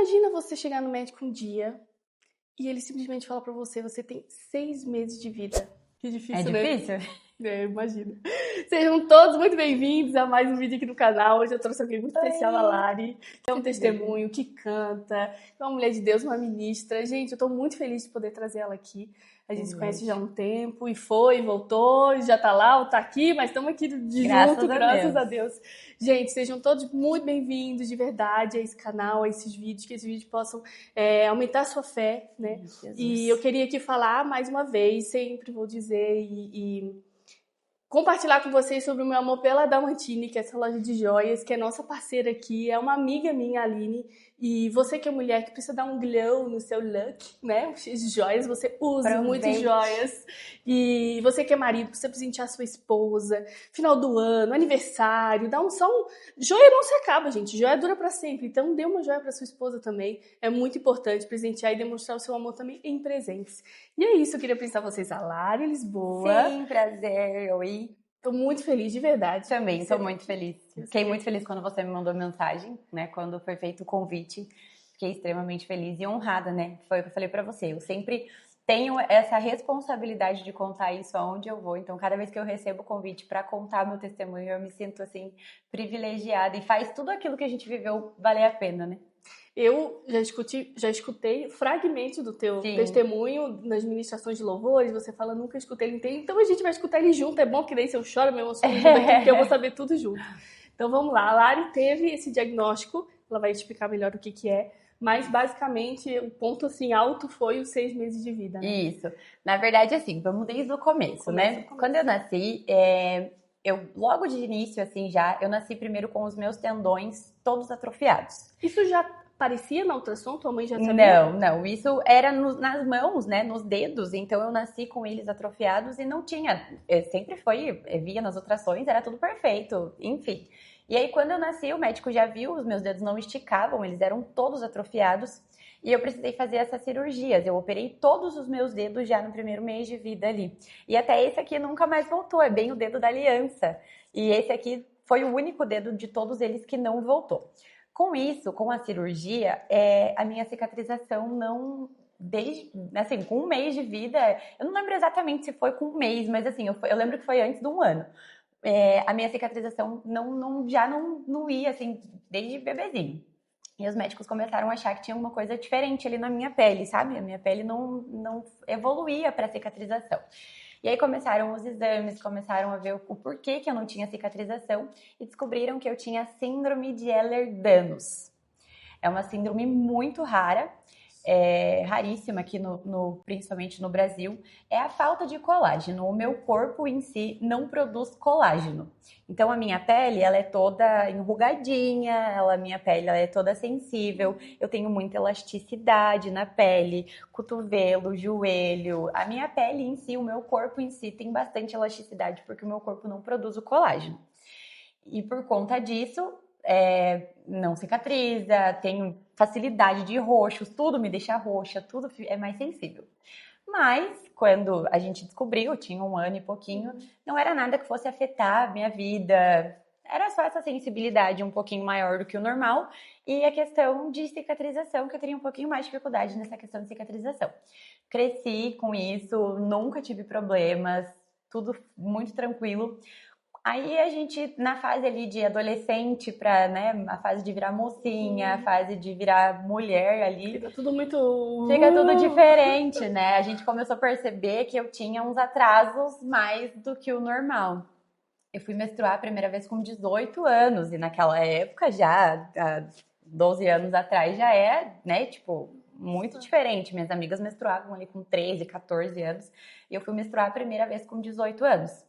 imagina você chegar no médico um dia e ele simplesmente fala pra você, você tem 6 meses de vida. Que difícil, né? É difícil? Imagina. Sejam todos muito bem-vindos a mais um vídeo aqui no canal. Hoje eu trouxe alguém muito especial, a Lari. É um testemunho, que canta, é uma mulher de Deus, uma ministra. Gente, eu tô muito feliz de poder trazer ela aqui. A gente se conhece já há um tempo e foi, voltou, já tá lá ou tá aqui, mas estamos aqui de junto, graças a Deus. Gente, sejam todos muito bem-vindos de verdade a esse canal, a esses vídeos, que esses vídeos possam aumentar a sua fé, né? Jesus. E eu queria aqui falar mais uma vez, sempre vou dizer e compartilhar com vocês sobre o meu amor pela Damantini, que é essa loja de joias, que é nossa parceira aqui, é uma amiga minha, a Aline, e você que é mulher, que precisa dar um glow no seu look, né, cheio de joias, você use muitas joias, e você que é marido, precisa presentear sua esposa, final do ano, aniversário, dá joia não se acaba, gente, joia dura pra sempre, então dê uma joia pra sua esposa também, é muito importante presentear e demonstrar o seu amor também em presentes. E é isso, eu queria apresentar vocês a Lari Lisboa. Sim, prazer, oi. Tô muito feliz, de verdade. Também, tô muito feliz. Fiquei muito feliz quando você me mandou mensagem, né? Quando foi feito o convite. Fiquei extremamente feliz e honrada, né? Foi o que eu falei pra você. Eu sempre tenho essa responsabilidade de contar isso aonde eu vou. Então, cada vez que eu recebo o convite pra contar meu testemunho, eu me sinto, assim, privilegiada. E faz tudo aquilo que a gente viveu valer a pena, né? Eu já escutei fragmentos do teu testemunho nas ministrações de louvores, você fala, nunca escutei ele inteiro, então a gente vai escutar ele junto, é bom, porque daí se eu choro, me emociono junto aqui, porque eu vou saber tudo junto. Então vamos lá, a Lari teve esse diagnóstico, ela vai explicar melhor o que é, mas basicamente o ponto assim alto foi os 6 meses de vida, né? Isso. Na verdade, assim, vamos desde o começo, né? Quando eu nasci, eu logo de início, assim, eu nasci primeiro com os meus tendões todos atrofiados. Isso já parecia na ultrassom? Tua mãe já sabia? Não. Isso era nas mãos, né? Nos dedos. Então, eu nasci com eles atrofiados e não tinha... sempre via nas ultrassons, era tudo perfeito. Enfim. E aí, quando eu nasci, o médico já viu, os meus dedos não esticavam, eles eram todos atrofiados. E eu precisei fazer essas cirurgias. Eu operei todos os meus dedos já no primeiro mês de vida ali. E até esse aqui nunca mais voltou. É bem o dedo da aliança. E esse aqui foi o único dedo de todos eles que não voltou. Com isso, com a cirurgia, a minha cicatrização não... assim, com um mês de vida... Eu não lembro exatamente se foi com um mês, mas assim, eu lembro que foi antes de um ano. A minha cicatrização já não ia, assim, desde bebezinho. E os médicos começaram a achar que tinha uma coisa diferente ali na minha pele, sabe? A minha pele não evoluía para cicatrização. E aí começaram os exames, começaram a ver o porquê que eu não tinha cicatrização e descobriram que eu tinha síndrome de Ehlers-Danlos. É uma síndrome muito rara, raríssima aqui principalmente no Brasil, é a falta de colágeno. O meu corpo em si não produz colágeno. Então a minha pele, ela é toda enrugadinha, minha pele ela é toda sensível, eu tenho muita elasticidade na pele, cotovelo, joelho. A minha pele em si, o meu corpo em si tem bastante elasticidade porque o meu corpo não produz o colágeno. E por conta disso, não cicatriza, tenho facilidade de roxos, tudo me deixa roxa, tudo é mais sensível. Mas, quando a gente descobriu, eu tinha 1 ano e pouquinho, não era nada que fosse afetar a minha vida, era só essa sensibilidade um pouquinho maior do que o normal e a questão de cicatrização, que eu teria um pouquinho mais de dificuldade nessa questão de cicatrização. Cresci com isso, nunca tive problemas, tudo muito tranquilo. Aí a gente, na fase ali de adolescente pra, né, a fase de virar mocinha, a fase de virar mulher ali... Fica tudo diferente, né? A gente começou a perceber que eu tinha uns atrasos mais do que o normal. Eu fui menstruar a primeira vez com 18 anos e naquela época já, há 12 anos atrás, já né, tipo... muito diferente. Minhas amigas menstruavam ali com 13, 14 anos e eu fui menstruar a primeira vez com 18 anos.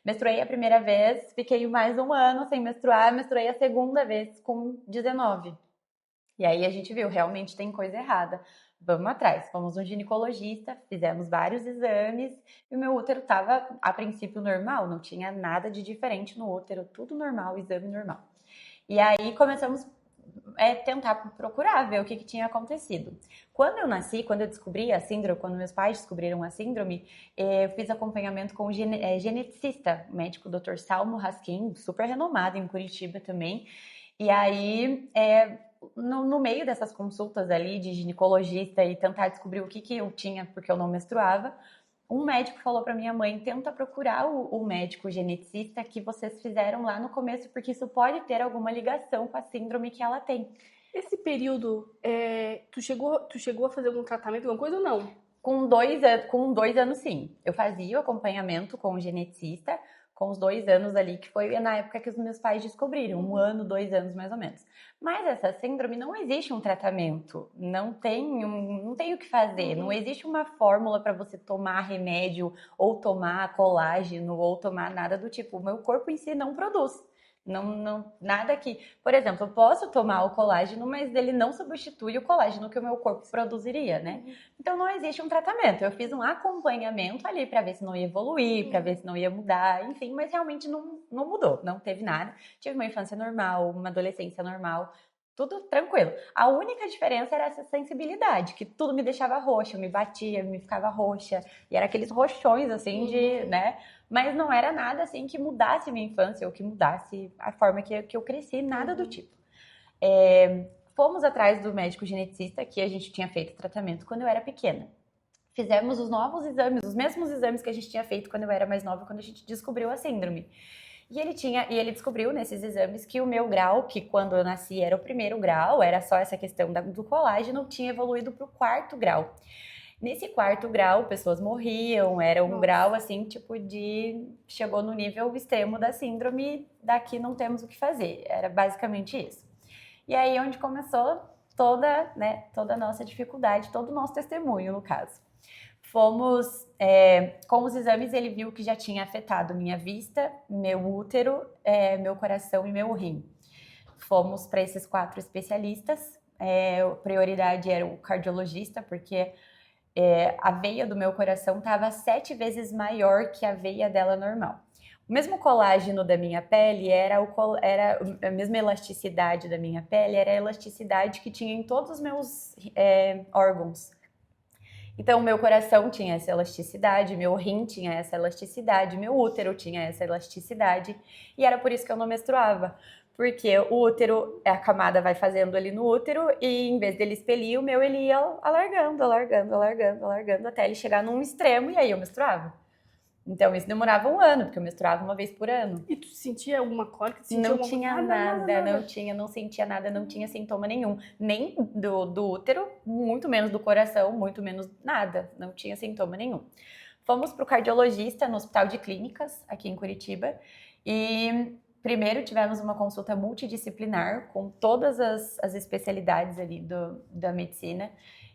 Menstruei a primeira vez, fiquei mais 1 ano sem menstruar, menstruei a segunda vez com 19. E aí a gente viu, realmente tem coisa errada. Vamos atrás, fomos um ginecologista, fizemos vários exames e o meu útero estava, a princípio, normal, não tinha nada de diferente no útero, tudo normal, exame normal. E aí começamos tentar procurar, ver o que tinha acontecido. Quando eu nasci, quando eu descobri a síndrome, quando meus pais descobriram a síndrome, eu fiz acompanhamento com o geneticista, o médico Dr. Salmo Raskin, super renomado em Curitiba também. E aí no meio dessas consultas ali de ginecologista e tentar descobrir o que eu tinha porque eu não menstruava, um médico falou para minha mãe, tenta procurar o médico geneticista que vocês fizeram lá no começo, porque isso pode ter alguma ligação com a síndrome que ela tem. Esse período, tu chegou a fazer algum tratamento, alguma coisa ou não? Com 2 anos, sim. Eu fazia o acompanhamento com o geneticista, com os 2 anos ali, que foi na época que os meus pais descobriram, 1 ano, 2 anos mais ou menos. Mas essa síndrome não existe um tratamento, não tem o que fazer, não existe uma fórmula para você tomar remédio, ou tomar colágeno, ou tomar nada do tipo. O meu corpo em si não produz. Não, nada que... Por exemplo, eu posso tomar o colágeno, mas ele não substitui o colágeno que o meu corpo produziria, né? Então não existe um tratamento. Eu fiz um acompanhamento ali para ver se não ia evoluir, para ver se não ia mudar, enfim, mas realmente não mudou, não teve nada. Tive uma infância normal, uma adolescência normal, tudo tranquilo. A única diferença era essa sensibilidade, que tudo me deixava roxa, eu me batia, me ficava roxa, e era aqueles roxões assim de, né? Mas não era nada assim que mudasse minha infância ou que mudasse a forma que eu cresci, nada do tipo. Fomos atrás do médico geneticista, que a gente tinha feito tratamento quando eu era pequena. Fizemos os novos exames, os mesmos exames que a gente tinha feito quando eu era mais nova, quando a gente descobriu a síndrome. E ele descobriu nesses exames que o meu grau, que quando eu nasci era o 1º grau, era só essa questão do colágeno, tinha evoluído para o 4º grau. Nesse 4º grau, pessoas morriam, era um grau assim, tipo chegou no nível extremo da síndrome, daqui não temos o que fazer. Era basicamente isso. E aí onde começou toda a nossa dificuldade, todo o nosso testemunho, no caso. Fomos, com os exames, ele viu que já tinha afetado minha vista, meu útero, meu coração e meu rim. Fomos para esses 4 especialistas. A prioridade era o cardiologista, porque a veia do meu coração estava 7 vezes maior que a veia dela normal. O mesmo colágeno da minha pele era a mesma elasticidade da minha pele, era a elasticidade que tinha em todos os meus órgãos. Então, o meu coração tinha essa elasticidade, meu rim tinha essa elasticidade, meu útero tinha essa elasticidade, e era por isso que eu não menstruava. Porque o útero, a camada vai fazendo ali no útero, e em vez dele expelir, o meu ele ia alargando, até ele chegar num extremo, e aí eu menstruava. Então, isso demorava 1 ano, porque eu menstruava uma vez por ano. E tu sentia alguma cólica? Não tinha nada, não sentia nada, não tinha sintoma nenhum. Nem do útero, muito menos do coração, muito menos nada. Não tinha sintoma nenhum. Fomos para o cardiologista no Hospital de Clínicas, aqui em Curitiba, e primeiro tivemos uma consulta multidisciplinar com todas as especialidades ali da medicina.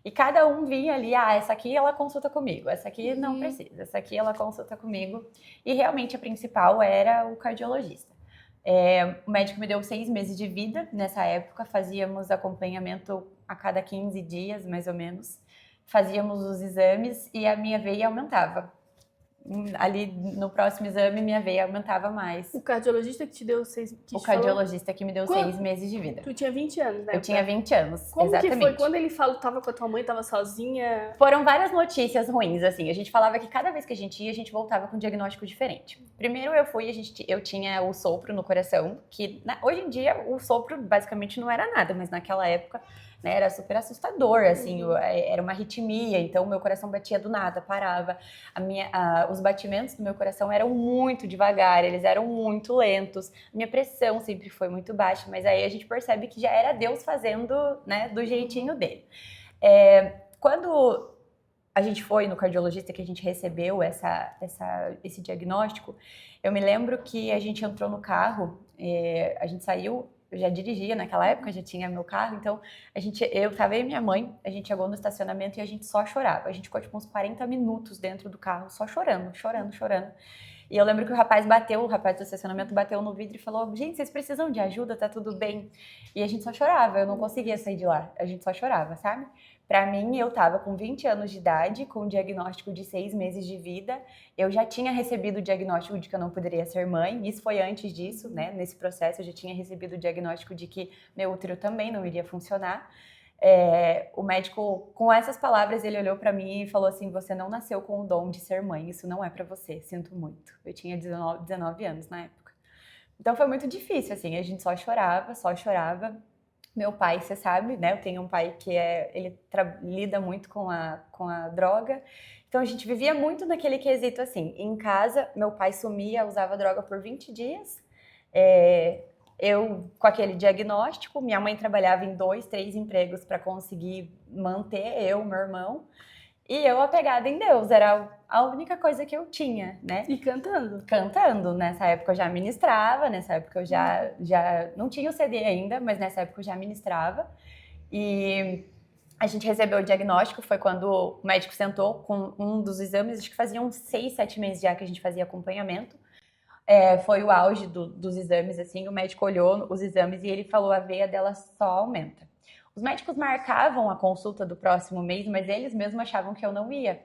E cada um vinha ali, essa aqui ela consulta comigo, essa aqui não precisa, essa aqui ela consulta comigo. E realmente a principal era o cardiologista. O médico me deu 6 meses de vida nessa época, fazíamos acompanhamento a cada 15 dias, mais ou menos. Fazíamos os exames e a minha veia aumentava. Ali no próximo exame, minha veia aumentava mais. O cardiologista que te deu 6... O cardiologista que me deu 6 meses de vida. Tu tinha 20 anos, né? Eu tinha 20 anos, Como exatamente. que foi? Quando ele falou que tava com a tua mãe, tava sozinha? Foram várias notícias ruins, assim. A gente falava que cada vez que a gente voltava com um diagnóstico diferente. Primeiro eu tinha o sopro no coração, que hoje em dia o sopro basicamente não era nada, mas naquela época... era super assustador, assim, era uma arritmia, então o meu coração batia do nada, parava. Os batimentos do meu coração eram muito devagar, eles eram muito lentos. A minha pressão sempre foi muito baixa, mas aí a gente percebe que já era Deus fazendo, do jeitinho dele. Quando a gente foi no cardiologista, que a gente recebeu esse diagnóstico, eu me lembro que a gente entrou no carro, a gente saiu. Eu já dirigia naquela época, já tinha meu carro, então eu tava e minha mãe, a gente chegou no estacionamento e a gente só chorava. A gente ficou tipo uns 40 minutos dentro do carro, só chorando. E eu lembro que o rapaz do estacionamento bateu no vidro e falou: gente, vocês precisam de ajuda, tá tudo bem? E a gente só chorava, eu não conseguia sair de lá, a gente só chorava, sabe? Pra mim, eu tava com 20 anos de idade, com um diagnóstico de 6 meses de vida. Eu já tinha recebido o diagnóstico de que eu não poderia ser mãe. Isso foi antes disso, nesse processo, eu já tinha recebido o diagnóstico de que meu útero também não iria funcionar. O médico, com essas palavras, ele olhou pra mim e falou assim: você não nasceu com o dom de ser mãe, isso não é pra você, sinto muito. Eu tinha 19 anos na época. Então foi muito difícil, assim, a gente só chorava. Meu pai, você sabe, né? Eu tenho um pai que ele lida muito com a droga. Então a gente vivia muito naquele quesito assim. Em casa, meu pai sumia, usava droga por 20 dias. É, eu com aquele diagnóstico, minha mãe trabalhava em 2, 3 empregos para conseguir manter eu, meu irmão. E eu apegada em Deus, era a única coisa que eu tinha, né? E cantando. Cantando. Nessa época eu já ministrava, nessa época eu já não tinha o CD ainda, mas nessa época eu já ministrava. E a gente recebeu o diagnóstico, foi quando o médico sentou com um dos exames, acho que faziam 6, 7 meses já que a gente fazia acompanhamento. Foi o auge dos exames, assim, o médico olhou os exames e ele falou, a veia dela só aumenta. Os médicos marcavam a consulta do próximo mês, mas eles mesmos achavam que eu não ia.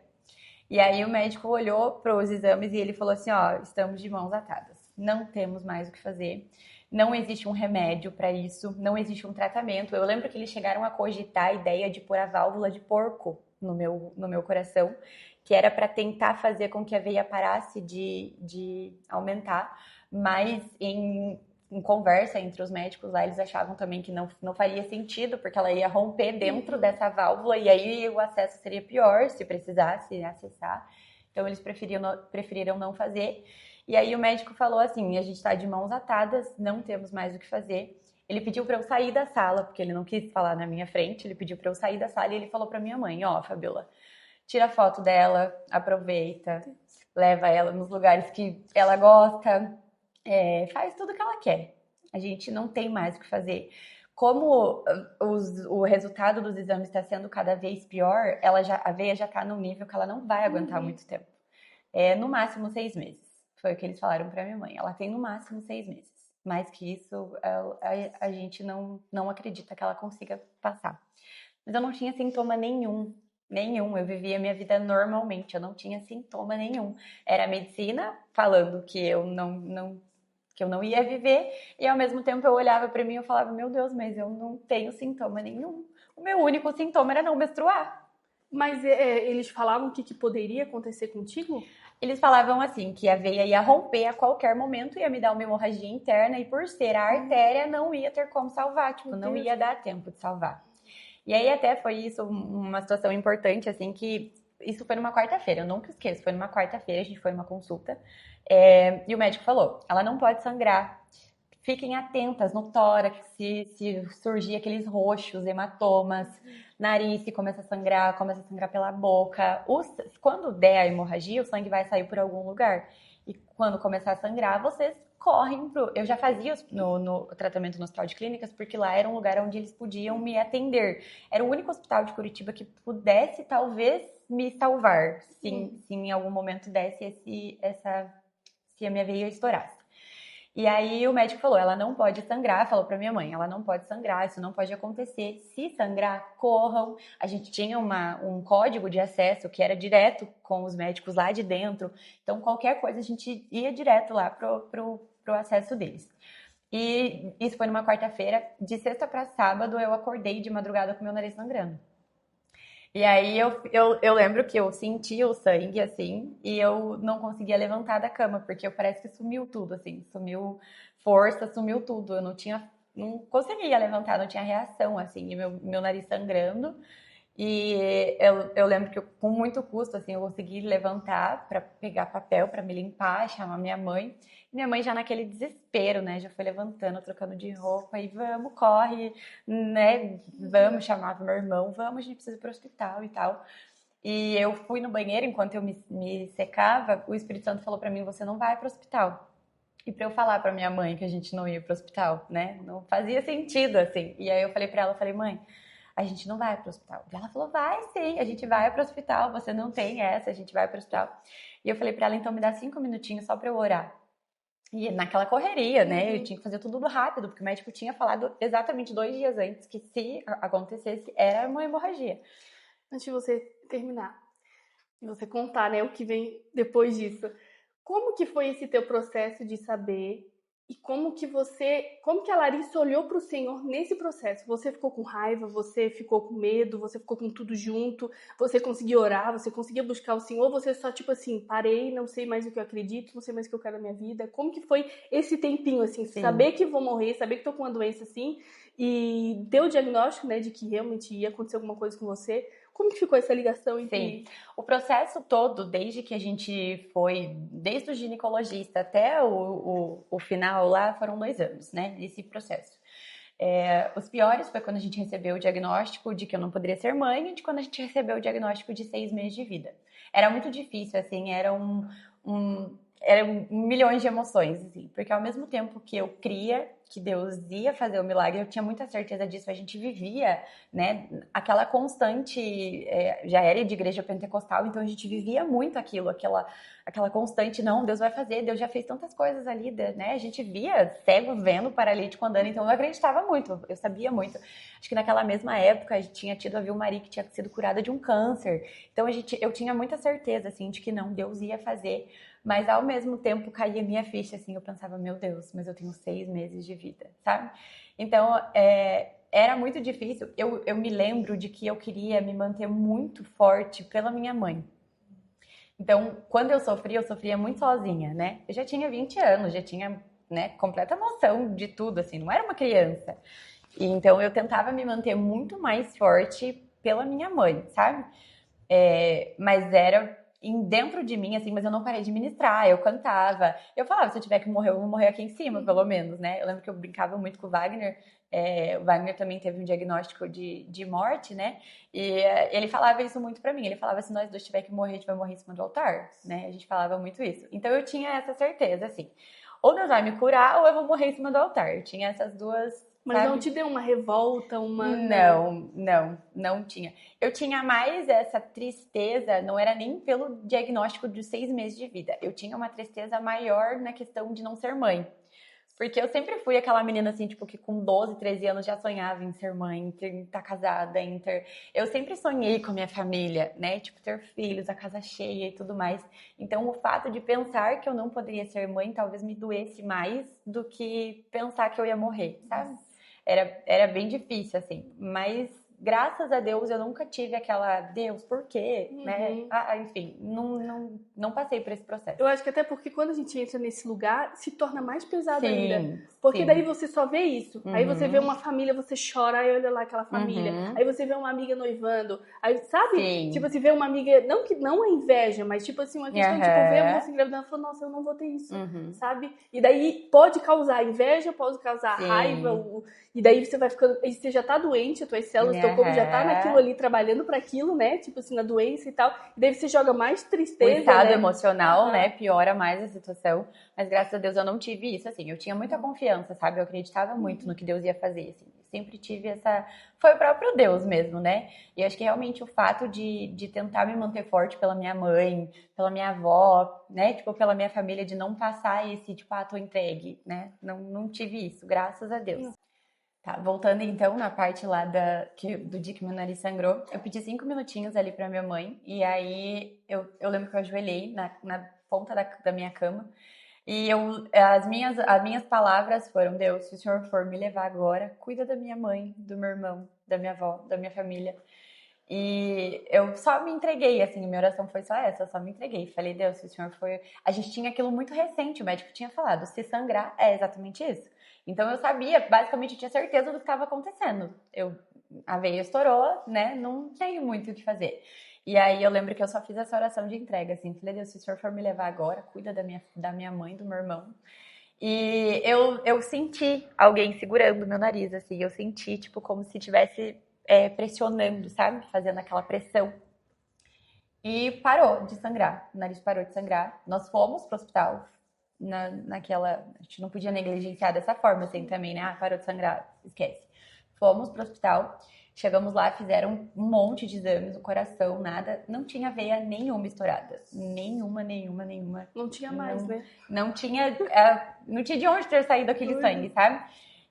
E aí o médico olhou para os exames e ele falou assim, ó, estamos de mãos atadas, não temos mais o que fazer, não existe um remédio para isso, não existe um tratamento. Eu lembro que eles chegaram a cogitar a ideia de pôr a válvula de porco no meu coração, que era para tentar fazer com que a veia parasse de aumentar, mas em conversa entre os médicos lá, eles achavam também que não faria sentido, porque ela ia romper dentro dessa válvula e aí o acesso seria pior se precisasse acessar. Então eles preferiram não fazer. E aí o médico falou assim, a gente está de mãos atadas, não temos mais o que fazer. Ele pediu para eu sair da sala, porque ele não quis falar na minha frente, ele pediu para eu sair da sala e ele falou para minha mãe, ó, Fabiola, tira foto dela, aproveita, leva ela nos lugares que ela gosta, faz tudo o que ela quer. A gente não tem mais o que fazer. Como o resultado dos exames está sendo cada vez pior, a veia já está num nível que ela não vai aguentar muito tempo. No máximo 6 meses. Foi o que eles falaram para minha mãe. Ela tem no máximo 6 meses. Mais que isso, a gente não acredita que ela consiga passar. Mas eu não tinha sintoma nenhum. Nenhum. Eu vivia minha vida normalmente. Eu não tinha sintoma nenhum. Era a medicina falando que eu não ia viver, e ao mesmo tempo eu olhava para mim e eu falava, meu Deus, mas eu não tenho sintoma nenhum. O meu único sintoma era não menstruar. Mas eles falavam o que poderia acontecer contigo? Eles falavam assim, que a veia ia romper a qualquer momento, ia me dar uma hemorragia interna, e por ser a artéria, não ia ter como salvar, tipo, não ia dar tempo de salvar. E aí até foi isso uma situação importante, assim, que isso foi numa quarta-feira, eu nunca esqueço, foi numa quarta-feira, a gente foi numa consulta, e o médico falou, ela não pode sangrar, fiquem atentas no tórax, se surgir aqueles roxos, hematomas, nariz que começa a sangrar pela boca. Quando der a hemorragia, o sangue vai sair por algum lugar. E quando começar a sangrar, vocês correm pro... Eu já fazia no tratamento no hospital de clínicas, porque lá era um lugar onde eles podiam me atender. Era o único hospital de Curitiba que pudesse, talvez, me salvar, se em algum momento desse se a minha veia estourasse. E aí o médico falou, ela não pode sangrar, falou pra minha mãe, ela não pode sangrar, isso não pode acontecer. Se sangrar, corram. A gente tinha um código de acesso que era direto com os médicos lá de dentro. Então, qualquer coisa, a gente ia direto lá pro acesso deles. E isso foi numa quarta-feira. De sexta para sábado, eu acordei de madrugada com meu nariz sangrando. E aí eu lembro que eu senti o sangue, assim, e eu não conseguia levantar da cama, porque parece que sumiu tudo, assim, sumiu força, sumiu tudo. Eu não conseguia levantar, não tinha reação, assim, e meu nariz sangrando. E eu lembro que com muito custo, assim, eu consegui levantar para pegar papel, para me limpar, chamar minha mãe. Minha mãe já naquele desespero, né? Já foi levantando, trocando de roupa e vamos, corre, né? Vamos, chamava meu irmão, vamos, a gente precisa ir pro hospital e tal. E eu fui no banheiro, enquanto eu me secava, o Espírito Santo falou para mim, você não vai pro hospital. E para eu falar para minha mãe que a gente não ia pro hospital, né? Não fazia sentido, assim. E aí eu falei para ela, falei, mãe, a gente não vai pro hospital. E ela falou, vai sim, a gente vai pro hospital, você não tem essa, a gente vai pro hospital. E eu falei para ela, então me dá 5 minutinhos só para eu orar. E naquela correria, né? Eu tinha que fazer tudo rápido, porque o médico tinha falado exatamente 2 dias antes que se acontecesse, era uma hemorragia. Antes de você terminar, e você contar, né, o que vem depois disso. Como que foi esse teu processo de saber e como que a Larissa olhou para o Senhor nesse processo? Você ficou com raiva, você ficou com medo, você ficou com tudo junto, você conseguia orar, você conseguia buscar o Senhor, ou você só tipo assim, parei, não sei mais o que eu acredito, não sei mais o que eu quero na minha vida? Como que foi esse tempinho assim, Sim. saber que vou morrer, saber que tô com uma doença assim e deu o diagnóstico, né, de que realmente ia acontecer alguma coisa com você. Como que ficou essa ligação entre... Sim, o processo todo, desde que a gente foi, desde o ginecologista até o final lá, foram 2 anos, né, nesse processo. Os piores foi quando a gente recebeu o diagnóstico de que eu não poderia ser mãe e de quando a gente recebeu o diagnóstico de 6 meses de vida. Era muito difícil, assim, eram milhões de emoções, assim, porque ao mesmo tempo que eu cria que Deus ia fazer o milagre, eu tinha muita certeza disso, a gente vivia, né, aquela constante, já era de igreja pentecostal, então a gente vivia muito aquilo, aquela constante, não, Deus vai fazer, Deus já fez tantas coisas ali, né, a gente via cego vendo, paralítico andando, então eu acreditava muito, eu sabia muito. Acho que naquela mesma época a gente tinha tido a Vilmari que tinha sido curada de um câncer, então eu tinha muita certeza, assim, de que não, Deus ia fazer. Mas ao mesmo tempo caía minha ficha, assim, eu pensava, meu Deus, mas eu tenho 6 meses de vida, sabe? Então, era muito difícil. Eu me lembro de que eu queria me manter muito forte pela minha mãe. Então, quando eu sofria muito sozinha, né? Eu já tinha 20 anos, já tinha, né, completa noção de tudo, assim, não era uma criança. E, então, eu tentava me manter muito mais forte pela minha mãe, sabe? Mas era dentro de mim, assim, mas eu não parei de ministrar, eu cantava. Eu falava, se eu tiver que morrer, eu vou morrer aqui em cima, pelo menos, né? Eu lembro que eu brincava muito com o Wagner. O Wagner também teve um diagnóstico de morte, né? E ele falava isso muito pra mim. Ele falava, se nós dois tiver que morrer, a gente vai morrer em cima do altar, né? A gente falava muito isso. Então eu tinha essa certeza, assim. Ou Deus vai me curar, ou eu vou morrer em cima do altar. Eu tinha essas duas. Mas Sabe? não te deu uma revolta, uma... Não tinha. Eu tinha mais essa tristeza, não era nem pelo diagnóstico de 6 meses de vida. Eu tinha uma tristeza maior na questão de não ser mãe. Porque eu sempre fui aquela menina, assim, tipo, que com 12, 13 anos já sonhava em ser mãe, em estar casada, em ter... Eu sempre sonhei com a minha família, né? Tipo, ter filhos, a casa cheia e tudo mais. Então, o fato de pensar que eu não poderia ser mãe talvez me doesse mais do que pensar que eu ia morrer, sabe? Era bem difícil, assim. Mas, graças a Deus, eu nunca tive aquela... Deus, por quê? Né? Enfim, não passei por esse processo. Eu acho que até porque quando a gente entra nesse lugar, se torna mais pesado Sim, ainda. Porque sim. daí você só vê isso. Aí você vê uma família, você chora, aí olha lá aquela família. Aí você vê uma amiga noivando. Aí, sabe? Sim. Tipo, você vê uma amiga, não que não é inveja, mas tipo assim, uma questão, tipo, ver a moça engravidando e falar, nossa, eu não vou ter isso. Sabe? E daí pode causar inveja, pode causar raiva, e daí você vai ficando, e você já tá doente, as tuas células, teu corpo já tá naquilo ali, trabalhando para aquilo, né? Tipo assim, na doença e tal. E daí você joga mais tristeza, o estado né? emocional, né? Piora mais a situação. Mas graças a Deus eu não tive isso, assim. Eu tinha muita confiança, sabe? Eu acreditava muito no que Deus ia fazer, assim. Sempre tive essa... Foi o próprio Deus mesmo, né? E acho que realmente o fato de tentar me manter forte pela minha mãe, pela minha avó, né? Tipo, pela minha família, de não passar esse, tipo, tô entregue, né? Não tive isso, graças a Deus. Tá, voltando então na parte lá do dia que meu nariz sangrou, eu pedi 5 minutinhos ali pra minha mãe, e aí eu lembro que eu ajoelhei na ponta da minha cama, e as minhas palavras foram, Deus, se o Senhor for me levar agora, cuida da minha mãe, do meu irmão, da minha avó, da minha família. E eu só me entreguei, assim, minha oração foi só essa, eu só me entreguei. Falei, Deus, se o Senhor for... A gente tinha aquilo muito recente, o médico tinha falado, se sangrar é exatamente isso. Então eu sabia, basicamente eu tinha certeza do que estava acontecendo. A veia estourou, né, não tenho muito o que fazer. E aí eu lembro que eu só fiz essa oração de entrega, assim, falei, Deus, se o Senhor for me levar agora, cuida da minha mãe, do meu irmão. E eu senti alguém segurando meu nariz, assim, eu senti, tipo, como se tivesse pressionando, sabe? Fazendo aquela pressão. E parou de sangrar, o nariz parou de sangrar. Nós fomos pro hospital, a gente não podia negligenciar dessa forma, assim, também, né? Parou de sangrar, esquece. Fomos pro hospital, chegamos lá, fizeram um monte de exames no coração, nada, não tinha veia nenhuma estourada. Nenhuma. Não tinha mais, né? Não tinha de onde ter saído aquele sangue, sabe?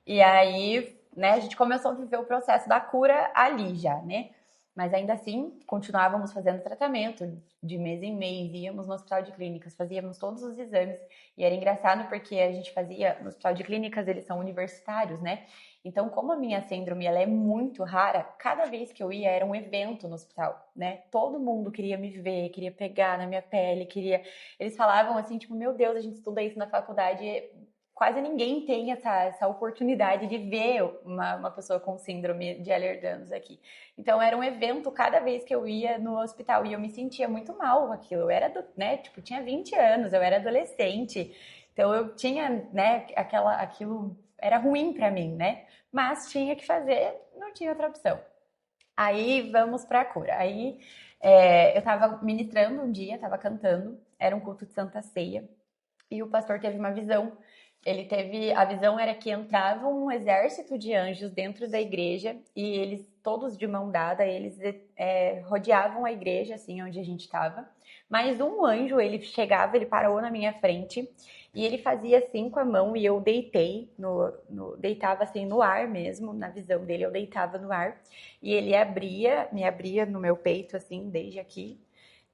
E aí, né, a gente começou a viver o processo da cura ali já, né? Mas ainda assim, continuávamos fazendo tratamento de mês em mês, íamos no hospital de clínicas, fazíamos todos os exames. E era engraçado porque a gente fazia, no hospital de clínicas, eles são universitários, né? Então, como a minha síndrome ela é muito rara, cada vez que eu ia era um evento no hospital, né? Todo mundo queria me ver, queria pegar na minha pele, queria... Eles falavam assim, tipo, meu Deus, a gente estuda isso na faculdade quase ninguém tem essa oportunidade de ver uma pessoa com síndrome de Ehlers-Danlos aqui. Então era um evento cada vez que eu ia no hospital e eu me sentia muito mal com aquilo. Eu era, né, tipo, tinha 20 anos, eu era adolescente. Então eu tinha, né, aquilo era ruim pra mim, né? Mas tinha que fazer, não tinha outra opção. Aí vamos pra cura. Aí eu tava ministrando um dia, tava cantando, era um culto de Santa Ceia, e o pastor teve uma visão. A visão era que entrava um exército de anjos dentro da igreja e eles, todos de mão dada, eles rodeavam a igreja, assim, onde a gente estava. Mas um anjo, ele chegava, ele parou na minha frente e ele fazia assim com a mão e eu deitei, deitava assim no ar mesmo, na visão dele, eu deitava no ar. E ele me abria no meu peito, assim, desde aqui.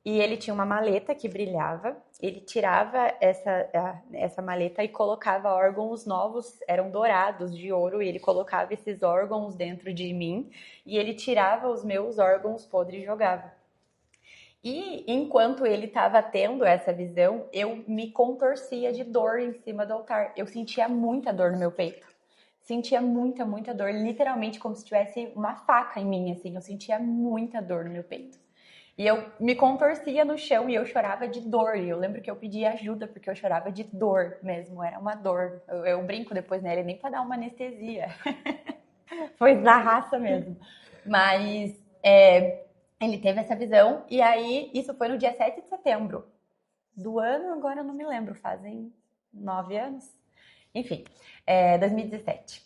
E ele tinha uma maleta que brilhava, ele tirava essa maleta e colocava órgãos novos, eram dourados de ouro, e ele colocava esses órgãos dentro de mim, e ele tirava os meus órgãos podres e jogava. E enquanto ele estava tendo essa visão, eu me contorcia de dor em cima do altar. Eu sentia muita dor no meu peito. Sentia muita, muita dor, literalmente como se tivesse uma faca em mim, assim. Eu sentia muita dor no meu peito. E eu me contorcia no chão e eu chorava de dor. E eu lembro que eu pedia ajuda porque eu chorava de dor mesmo. Era uma dor. Eu brinco depois nele, nem pra dar uma anestesia. Foi da raça mesmo. Mas ele teve essa visão. E aí, isso foi no dia 7 de setembro do ano. Agora eu não me lembro. Fazem 9 anos. Enfim, 2017.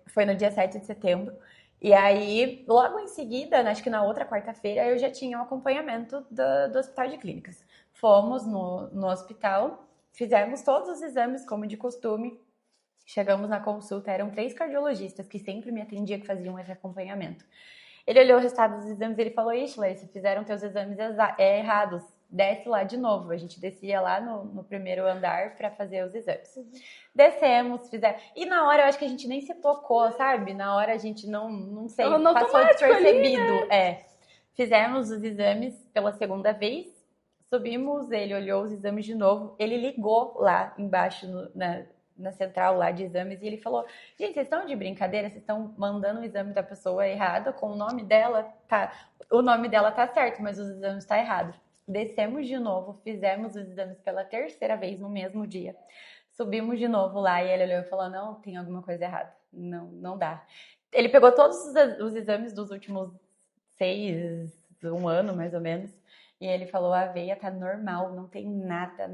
Foi no dia 7 de setembro. E aí, logo em seguida, acho que na outra quarta-feira, eu já tinha um acompanhamento do Hospital de Clínicas. Fomos no hospital, fizemos todos os exames como de costume. Chegamos na consulta, eram 3 cardiologistas que sempre me atendiam, que faziam esse acompanhamento. Ele olhou o resultado dos exames e ele falou: "Ixi, Larissa, fizeram teus exames errados. Desce lá de novo." A gente descia lá no primeiro andar para fazer os exames. Descemos, fizemos. E na hora eu acho que a gente nem se tocou, sabe? Na hora a gente não sei, passou despercebido. Ali, né? Fizemos os exames pela segunda vez, subimos, ele olhou os exames de novo, ele ligou lá embaixo na central lá de exames e ele falou: "Gente, vocês estão de brincadeira? Vocês estão mandando o exame da pessoa errado com o nome dela? O nome dela tá certo, mas os exames tá errado." Descemos de novo, fizemos os exames pela terceira vez no mesmo dia. Subimos de novo lá e ele olhou e falou: "Não, tem alguma coisa errada. Não dá." Ele pegou todos os exames dos últimos 6, um ano mais ou menos, e ele falou: "A veia tá normal, não tem nada,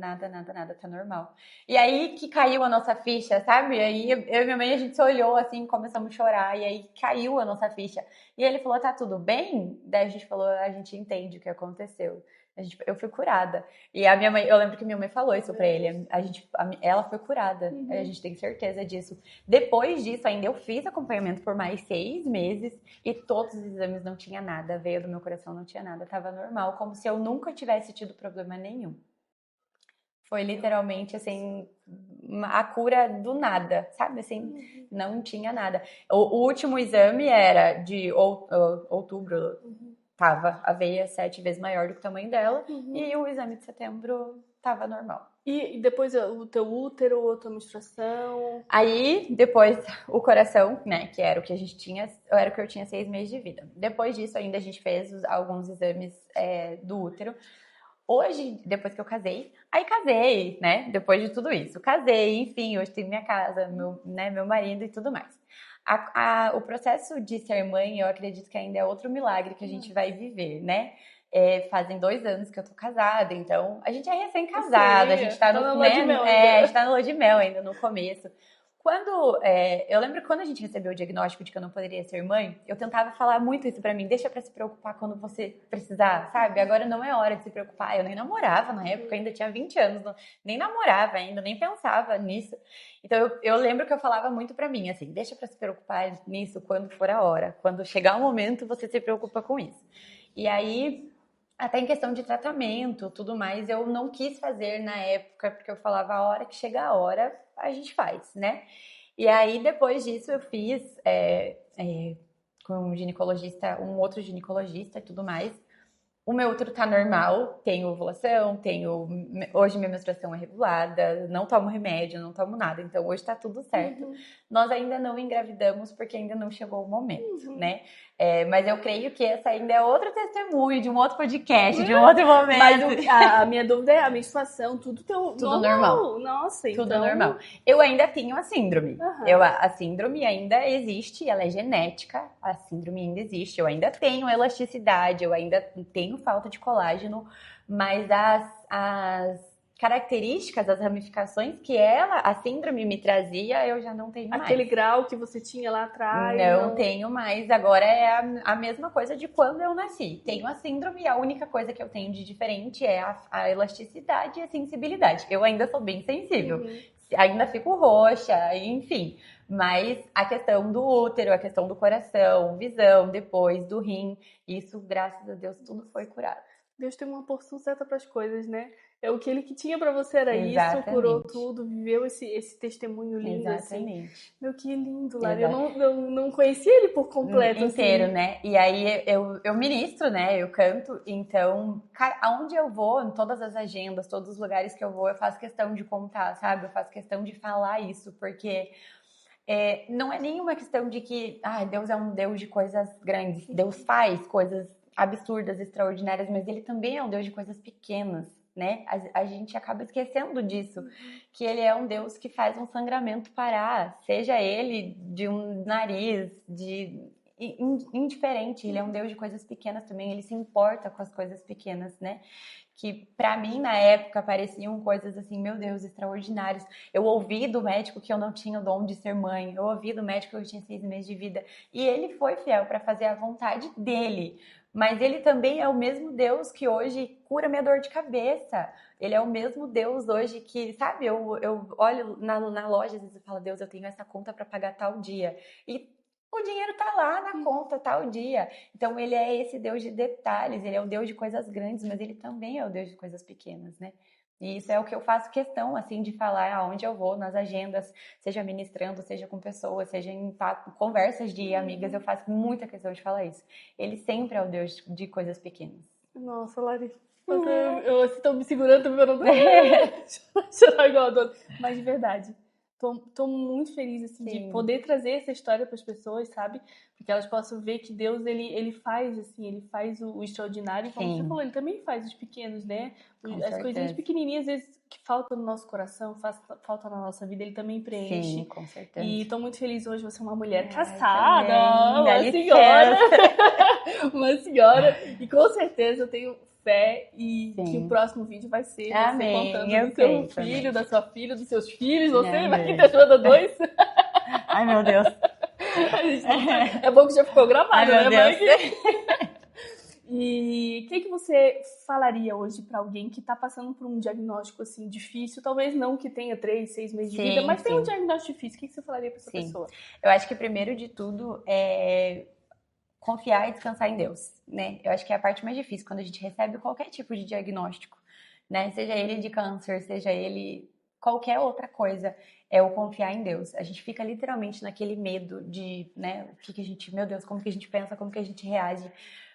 tá normal." E aí que caiu a nossa ficha, sabe? E aí eu e minha mãe, a gente se olhou assim, começamos a chorar, e aí caiu a nossa ficha. E ele falou: "Tá tudo bem?" Daí a gente falou: "A gente entende o que aconteceu." Eu fui curada. E a minha mãe, eu lembro que minha mãe falou isso pra ele. Ela foi curada. Uhum. A gente tem certeza disso. Depois disso, ainda eu fiz acompanhamento por mais 6 meses e todos os exames não tinha nada. A veia do meu coração não tinha nada. Tava normal, como se eu nunca tivesse tido problema nenhum. Foi literalmente, assim, a cura do nada, sabe? Assim, não tinha nada. O último exame era de outubro. Tava a veia 7 vezes maior do que o tamanho dela e o exame de setembro tava normal. E depois o teu útero, a tua menstruação? Aí, depois, o coração, né, que era o que a gente tinha, era o que eu tinha 6 meses de vida. Depois disso, ainda a gente fez alguns exames do útero. Hoje, depois que eu casei, aí casei, né, depois de tudo isso. Casei, enfim, hoje tenho minha casa, meu marido e tudo mais. O processo de ser mãe, eu acredito que ainda é outro milagre que a gente vai viver, né? Fazem 2 anos que eu tô casada, então a gente é recém-casada, a gente tá no lua de mel a gente tá no lua de mel ainda no começo. Eu lembro que quando a gente recebeu o diagnóstico de que eu não poderia ser mãe, eu tentava falar muito isso pra mim: deixa pra se preocupar quando você precisar, sabe? Agora não é hora de se preocupar. Eu nem namorava na época, ainda tinha 20 anos, nem namorava ainda, nem pensava nisso. Então eu lembro que eu falava muito pra mim, assim: deixa pra se preocupar nisso quando for a hora. Quando chegar o momento, você se preocupa com isso. E aí, até em questão de tratamento, tudo mais, eu não quis fazer na época, porque eu falava: a hora que chega a hora, a gente faz, né? E aí, depois disso, eu fiz com um ginecologista, um outro ginecologista e tudo mais. O meu útero tá normal, tenho ovulação, hoje minha menstruação é regulada, não tomo remédio, não tomo nada, então hoje tá tudo certo. Nós ainda não engravidamos porque ainda não chegou o momento, né? Mas eu creio que essa ainda é outro testemunho de um outro podcast, de um outro momento. Mas a minha dúvida é a menstruação, tudo normal. Nossa, tudo então... normal. Eu ainda tenho a síndrome. A síndrome ainda existe, ela é genética, a síndrome ainda existe. Eu ainda tenho elasticidade, eu ainda tenho falta de colágeno, mas as características, as ramificações que a síndrome me trazia, eu já não tenho mais. Aquele grau que você tinha lá atrás. Não tenho mais. Agora é a mesma coisa de quando eu nasci. Tenho a síndrome e a única coisa que eu tenho de diferente é a elasticidade e a sensibilidade. Eu ainda sou bem sensível. Ainda fico roxa, enfim. Mas a questão do útero, a questão do coração, visão, depois do rim, isso, graças a Deus, tudo foi curado. Deus tem uma porção certa para as coisas, né? É o que ele que tinha para você era Exatamente. isso, curou tudo, viveu esse testemunho lindo. Exatamente. Assim. Meu, que lindo, Lari. Eu não conhecia ele por completo. Inteiro, assim. Né? E aí eu ministro, né? Eu canto. Então, aonde eu vou, em todas as agendas, todos os lugares que eu vou, eu faço questão de contar, sabe? Eu faço questão de falar isso, porque... não é nenhuma questão de que Deus é um Deus de coisas grandes. Deus faz coisas absurdas, extraordinárias, mas ele também é um Deus de coisas pequenas, né? A gente acaba esquecendo disso, que ele é um Deus que faz um sangramento parar, seja ele de um nariz, indiferente, ele é um Deus de coisas pequenas também, ele se importa com as coisas pequenas, né? Que pra mim na época pareciam coisas assim, meu Deus, extraordinárias. Eu ouvi do médico que eu não tinha o dom de ser mãe, eu ouvi do médico que eu tinha 6 meses de vida, e ele foi fiel para fazer a vontade dele. Mas ele também é o mesmo Deus que hoje cura minha dor de cabeça. Ele é o mesmo Deus hoje que, sabe, eu olho na loja às vezes e falo, Deus, eu tenho essa conta para pagar tal dia. E o dinheiro tá lá na conta tal dia. Então ele é esse Deus de detalhes, ele é o Deus de coisas grandes, mas ele também é o Deus de coisas pequenas, né? E isso é o que eu faço questão, assim, de falar aonde eu vou, nas agendas, seja ministrando, seja com pessoas, seja em conversas de amigas, eu faço muita questão de falar isso. Ele sempre é o Deus de coisas pequenas. Nossa, Lari, eu estou me segurando, eu não chorar igual a dona. Mas de verdade, tô muito feliz, assim, de poder trazer essa história para as pessoas, sabe? Porque elas possam ver que Deus, ele faz, assim, ele faz o extraordinário. E como você falou, ele também faz os pequenos, né? As coisinhas pequenininhas, às vezes, que faltam no nosso coração, faltam na nossa vida, ele também preenche. Sim, com certeza. E tô muito feliz hoje, você é uma mulher casada, uma senhora. Uma senhora. E com certeza eu tenho fé e que o próximo vídeo vai ser você contando do seu filho, da sua filha, dos seus filhos. Você vai ter ajuda dois. Ai, meu Deus. É bom que já ficou gravado, ai, né, Mike? E o que você falaria hoje para alguém que está passando por um diagnóstico assim difícil? Talvez não que tenha 3, 6 meses de vida, mas tem um diagnóstico difícil. O que você falaria para essa pessoa? Eu acho que primeiro de tudo é confiar e descansar em Deus, né? Eu acho que é a parte mais difícil quando a gente recebe qualquer tipo de diagnóstico, né? Seja ele de câncer, seja ele qualquer outra coisa, é o confiar em Deus. A gente fica literalmente naquele medo de, né? O que a gente, meu Deus, como que a gente pensa, como que a gente reage?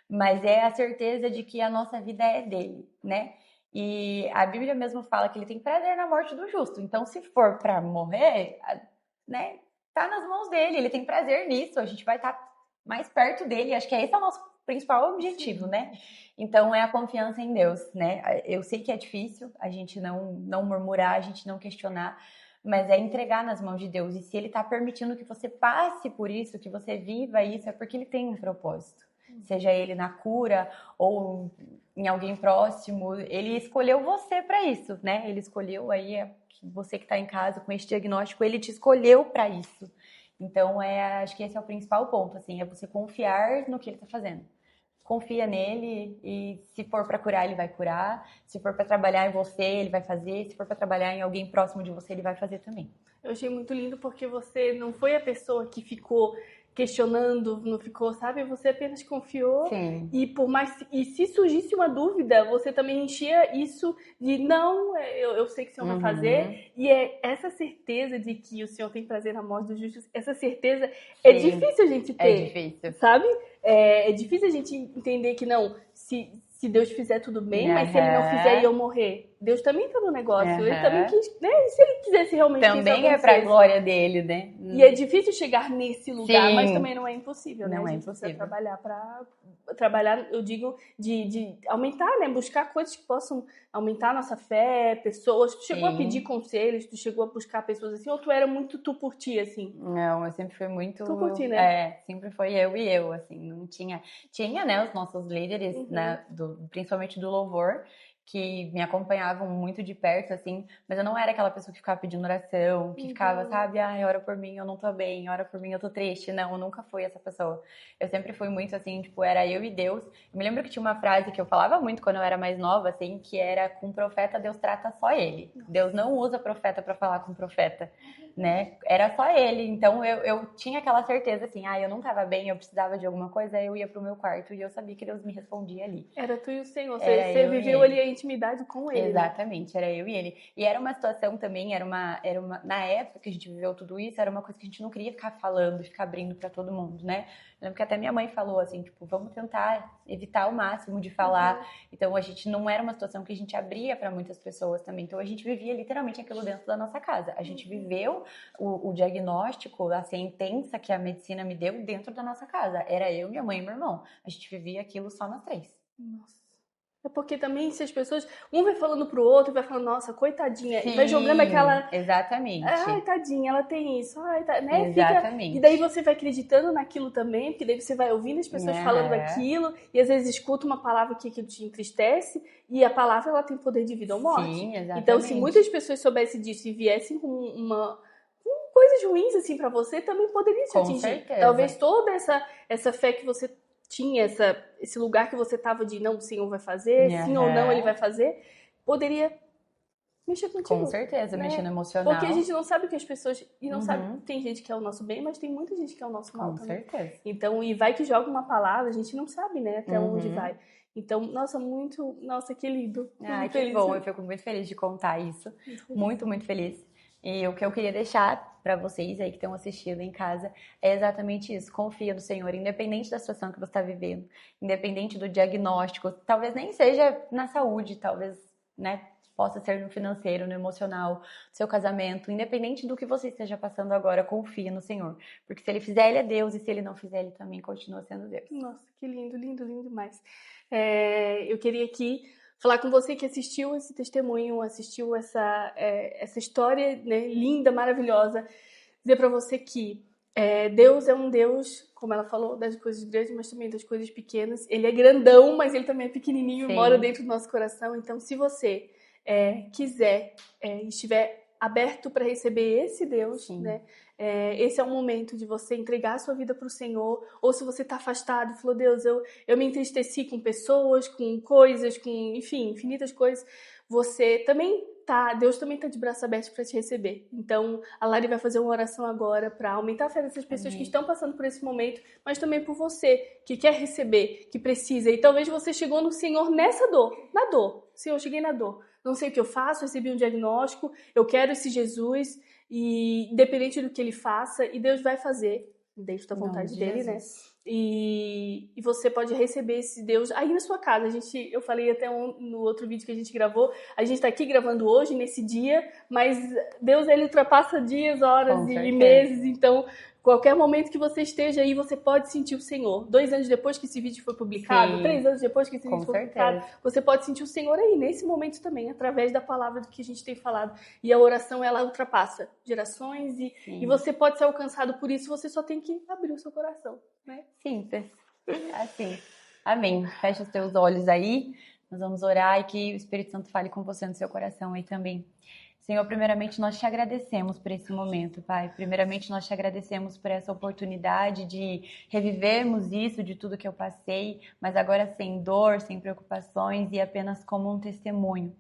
Mas é a certeza de que a nossa vida é dele, né? E a Bíblia mesmo fala que ele tem prazer na morte do justo. Então, se for para morrer, né? Tá nas mãos dele, ele tem prazer nisso. A gente vai estar mais perto dele. Acho que esse é o nosso principal objetivo, né? Então, é a confiança em Deus, né? Eu sei que é difícil a gente não murmurar, a gente não questionar, mas é entregar nas mãos de Deus. E se ele tá permitindo que você passe por isso, que você viva isso, é porque ele tem um propósito. Seja ele na cura ou em alguém próximo, ele escolheu você para isso, né? Ele escolheu aí, você que está em casa com esse diagnóstico, ele te escolheu para isso. Então, acho que esse é o principal ponto, assim, é você confiar no que ele está fazendo. Confia nele e se for para curar, ele vai curar. Se for para trabalhar em você, ele vai fazer. Se for para trabalhar em alguém próximo de você, ele vai fazer também. Eu achei muito lindo porque você não foi a pessoa que ficou questionando, não ficou, sabe? Você apenas confiou. Sim. E se surgisse uma dúvida, você também enchia isso de não, eu sei que o Senhor vai fazer. E é essa certeza de que o Senhor tem prazer na morte dos justos, essa certeza é difícil a gente ter. É difícil. Sabe? É difícil a gente entender que não, se se Deus fizer tudo bem, mas se ele não fizer e eu morrer, Deus também tá no negócio. Ele também quis, né? E se ele quisesse realmente também é pra glória dele, né? E é difícil chegar nesse lugar, mas também não é impossível, né? Não a é gente impossível. Precisa trabalhar, eu digo, de aumentar, né? Buscar coisas que possam aumentar a nossa fé, pessoas. Tu chegou a pedir conselhos, tu chegou a buscar pessoas assim, ou tu era muito tu por ti, assim? Não, eu sempre fui muito... Tu por ti, né? Sempre foi eu e eu, assim, não tinha... Tinha, né, os nossos líderes, né, principalmente do louvor, que me acompanhavam muito de perto, assim, mas eu não era aquela pessoa que ficava pedindo oração, que ficava, sabe, ai, ora por mim, eu não tô bem, ora por mim, eu tô triste. Não, eu nunca fui essa pessoa. Eu sempre fui muito assim, tipo, era eu e Deus. Eu me lembro que tinha uma frase que eu falava muito quando eu era mais nova, assim, que era: com profeta Deus trata só ele. Deus não usa profeta pra falar com profeta, né? Era só ele. Então eu tinha aquela certeza, assim, eu não tava bem, eu precisava de alguma coisa, eu ia pro meu quarto e eu sabia que Deus me respondia ali. Era tu e o Senhor, você viveu ali a intimidade com ele. Exatamente, né? Era eu e ele. E era uma situação também, na época que a gente viveu tudo isso, era uma coisa que a gente não queria ficar falando, ficar abrindo pra todo mundo, né? Eu lembro que até minha mãe falou assim, tipo, vamos tentar evitar ao máximo de falar. Então a gente não era uma situação que a gente abria pra muitas pessoas também. Então a gente vivia literalmente aquilo dentro da nossa casa. A gente viveu o diagnóstico, a sentença que a medicina me deu dentro da nossa casa. Era eu, minha mãe e meu irmão. A gente vivia aquilo só nós três. Nossa. É porque também se as pessoas... Um vai falando pro outro e vai falando, nossa, coitadinha. Sim, e vai jogando aquela... Exatamente. Ai, tadinha, ela tem isso. Ai, né? Exatamente. E daí você vai acreditando naquilo também, porque daí você vai ouvindo as pessoas falando aquilo, e às vezes escuta uma palavra que aquilo te entristece, e a palavra ela tem poder de vida ou morte. Sim, exatamente. Então, se muitas pessoas soubessem disso e viessem com coisas ruins assim pra você, também poderia te atingir. Certeza. Talvez toda essa fé que você tinha, esse lugar que você tava de não, o Senhor vai fazer, sim ou não ele vai fazer, poderia mexer contigo. Com certeza, né? mexer no emocional. Porque a gente não sabe o que as pessoas... E não sabe... Tem gente que é o nosso bem, mas tem muita gente que é o nosso mal também. Com certeza. Então, e vai que joga uma palavra, a gente não sabe, né? Até onde vai. Então, nossa, muito... Nossa, que lindo. Ai, que bom. Eu fico muito feliz de contar isso. Muito, muito feliz. E o que eu queria deixar para vocês aí que estão assistindo em casa é exatamente isso. Confia no Senhor, independente da situação que você está vivendo, independente do diagnóstico, talvez nem seja na saúde, talvez, né, possa ser no financeiro, no emocional, no seu casamento, independente do que você esteja passando agora, confia no Senhor. Porque se Ele fizer, Ele é Deus, e se Ele não fizer, Ele também continua sendo Deus. Nossa, que lindo, lindo, lindo demais. Eu queria aqui falar com você que assistiu esse testemunho, assistiu essa história, né, linda, maravilhosa. Dizer para você que Deus é um Deus, como ela falou, das coisas grandes, mas também das coisas pequenas. Ele é grandão, mas ele também é pequenininho e mora dentro do nosso coração. Então, se você quiser, estiver aberto para receber esse Deus, né? Esse é o momento de você entregar a sua vida para o Senhor. Ou se você está afastado, falou, Deus, eu me entristeci com pessoas, com coisas, com, enfim, infinitas coisas. Você também Deus também está de braços abertos para te receber. Então, a Lari vai fazer uma oração agora para aumentar a fé dessas pessoas que estão passando por esse momento, mas também por você, que quer receber, que precisa. E talvez você chegou no Senhor nessa dor, na dor. Senhor, eu cheguei na dor. Não sei o que eu faço, recebi um diagnóstico, eu quero esse Jesus, e independente do que ele faça, e Deus vai fazer, dentro da vontade dele, né? E você pode receber esse Deus aí na sua casa. Eu falei até no outro vídeo que a gente gravou, a gente está aqui gravando hoje, nesse dia, mas Deus, ele ultrapassa dias, horas e meses, então qualquer momento que você esteja aí, você pode sentir o Senhor. 2 anos depois que esse vídeo foi publicado, 3 anos depois que esse vídeo foi publicado, você pode sentir o Senhor aí, nesse momento também, através da palavra do que a gente tem falado. E a oração, ela ultrapassa gerações e você pode ser alcançado por isso, você só tem que abrir o seu coração, né? Simples. Assim. Amém. Fecha os teus olhos aí, nós vamos orar e que o Espírito Santo fale com você no seu coração aí também. Senhor, primeiramente nós te agradecemos por esse momento, Pai. Primeiramente nós te agradecemos por essa oportunidade de revivermos isso, de tudo que eu passei, mas agora sem dor, sem preocupações e apenas como um testemunho.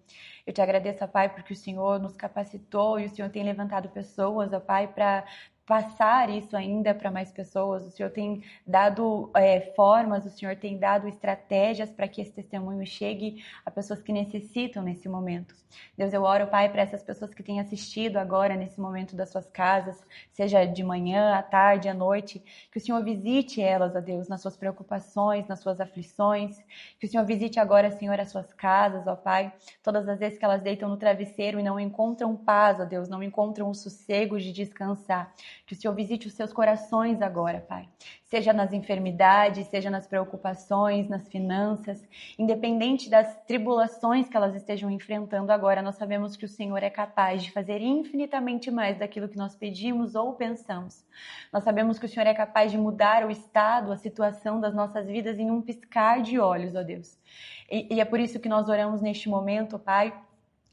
Eu te agradeço, Pai, porque o Senhor nos capacitou e o Senhor tem levantado pessoas, Pai, para passar isso ainda para mais pessoas, o Senhor tem dado formas, o Senhor tem dado estratégias para que esse testemunho chegue a pessoas que necessitam nesse momento. Deus, eu oro, Pai, para essas pessoas que têm assistido agora, nesse momento das suas casas, seja de manhã, à tarde, à noite, que o Senhor visite elas, ó Deus, nas suas preocupações, nas suas aflições, que o Senhor visite agora, Senhor, as suas casas, ó Pai, todas as vezes que elas deitam no travesseiro e não encontram paz, ó Deus, não encontram o sossego de descansar, que o Senhor visite os seus corações agora, Pai. Seja nas enfermidades, seja nas preocupações, nas finanças, independente das tribulações que elas estejam enfrentando agora, nós sabemos que o Senhor é capaz de fazer infinitamente mais daquilo que nós pedimos ou pensamos. Nós sabemos que o Senhor é capaz de mudar o estado, a situação das nossas vidas em um piscar de olhos, ó Deus. E é por isso que nós oramos neste momento, Pai.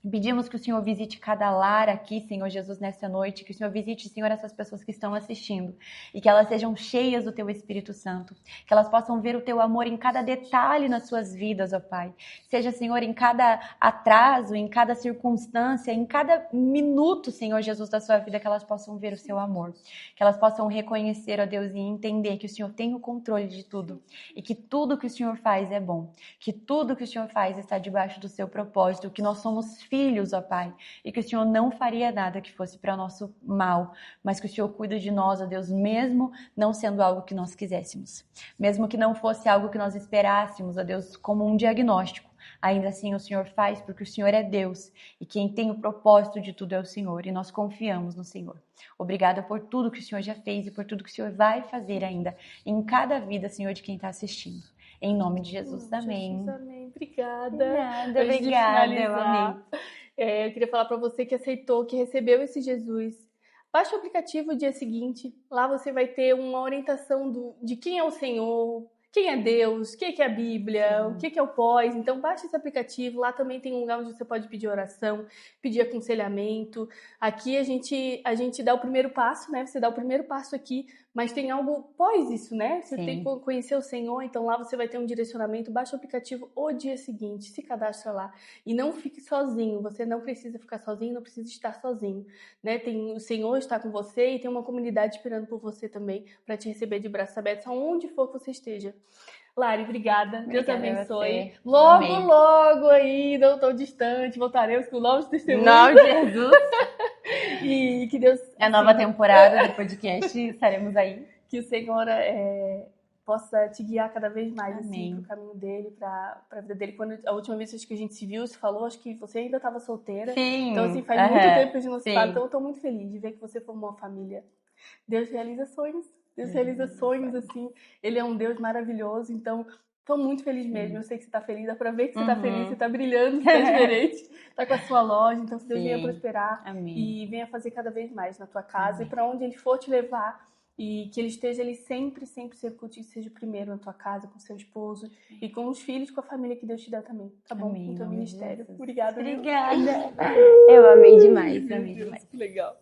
Pedimos que o Senhor visite cada lar aqui, Senhor Jesus, nessa noite, que o Senhor visite, Senhor, essas pessoas que estão assistindo e que elas sejam cheias do Teu Espírito Santo, que elas possam ver o Teu amor em cada detalhe nas suas vidas, ó Pai. Seja, Senhor, em cada atraso, em cada circunstância, em cada minuto, Senhor Jesus, da sua vida, que elas possam ver o Seu amor, que elas possam reconhecer, ó Deus, e entender que o Senhor tem o controle de tudo e que tudo que o Senhor faz é bom, que tudo que o Senhor faz está debaixo do Seu propósito, que nós somos filhos, ó Pai, e que o Senhor não faria nada que fosse para nosso mal, mas que o Senhor cuida de nós, ó Deus, mesmo não sendo algo que nós quiséssemos, mesmo que não fosse algo que nós esperássemos, ó Deus, como um diagnóstico, ainda assim o Senhor faz porque o Senhor é Deus e quem tem o propósito de tudo é o Senhor e nós confiamos no Senhor. Obrigada por tudo que o Senhor já fez e por tudo que o Senhor vai fazer ainda em cada vida, Senhor, de quem está assistindo. Em nome de Jesus, amém. Jesus, amém. Obrigada. Nada, obrigada, eu amei. Eu queria falar para você que aceitou, que recebeu esse Jesus. Baixe o aplicativo no dia seguinte. Lá você vai ter uma orientação de quem é o Senhor, quem é Deus, o que é a Bíblia, o que é o pós. Então, baixe esse aplicativo. Lá também tem um lugar onde você pode pedir oração, pedir aconselhamento. Aqui a gente dá o primeiro passo, né? Você dá o primeiro passo aqui, mas tem algo pós isso, né? Você tem que conhecer o Senhor, então lá você vai ter um direcionamento. Baixa o aplicativo o dia seguinte, se cadastra lá. E não fique sozinho, você não precisa ficar sozinho, não precisa estar sozinho, né? O Senhor está com você e tem uma comunidade esperando por você também para te receber de braços abertos, aonde for que você esteja. Lari, obrigada. Deus abençoe. Logo aí, não tão distante, voltaremos com novos testemunhos. Nome de Jesus. E que Deus... É a nova temporada do podcast, estaremos aí. Que o Senhor possa te guiar cada vez mais Amém. Assim, pro caminho dele, pra vida dele. Quando a última vez que a gente se viu, você falou, acho que você ainda estava solteira. Sim. Então, assim, faz muito tempo que a gente não se fala. Então, eu tô muito feliz de ver que você formou uma família. Deus realiza sonhos. Deus realiza sonhos, assim. Ele é um Deus maravilhoso, então... Tô muito feliz mesmo, eu sei que você tá feliz, dá pra ver que você tá feliz, você tá brilhando, você tá diferente, tá com a sua loja, então que Deus venha prosperar. Amém. E venha fazer cada vez mais na tua casa. E pra onde Ele for te levar, e que Ele esteja ali sempre contigo, seja o primeiro na tua casa, com seu esposo e com os filhos, com a família que Deus te dá também, tá bom? Amém. No teu ministério. Obrigada. Obrigada. Eu amei demais, Que legal.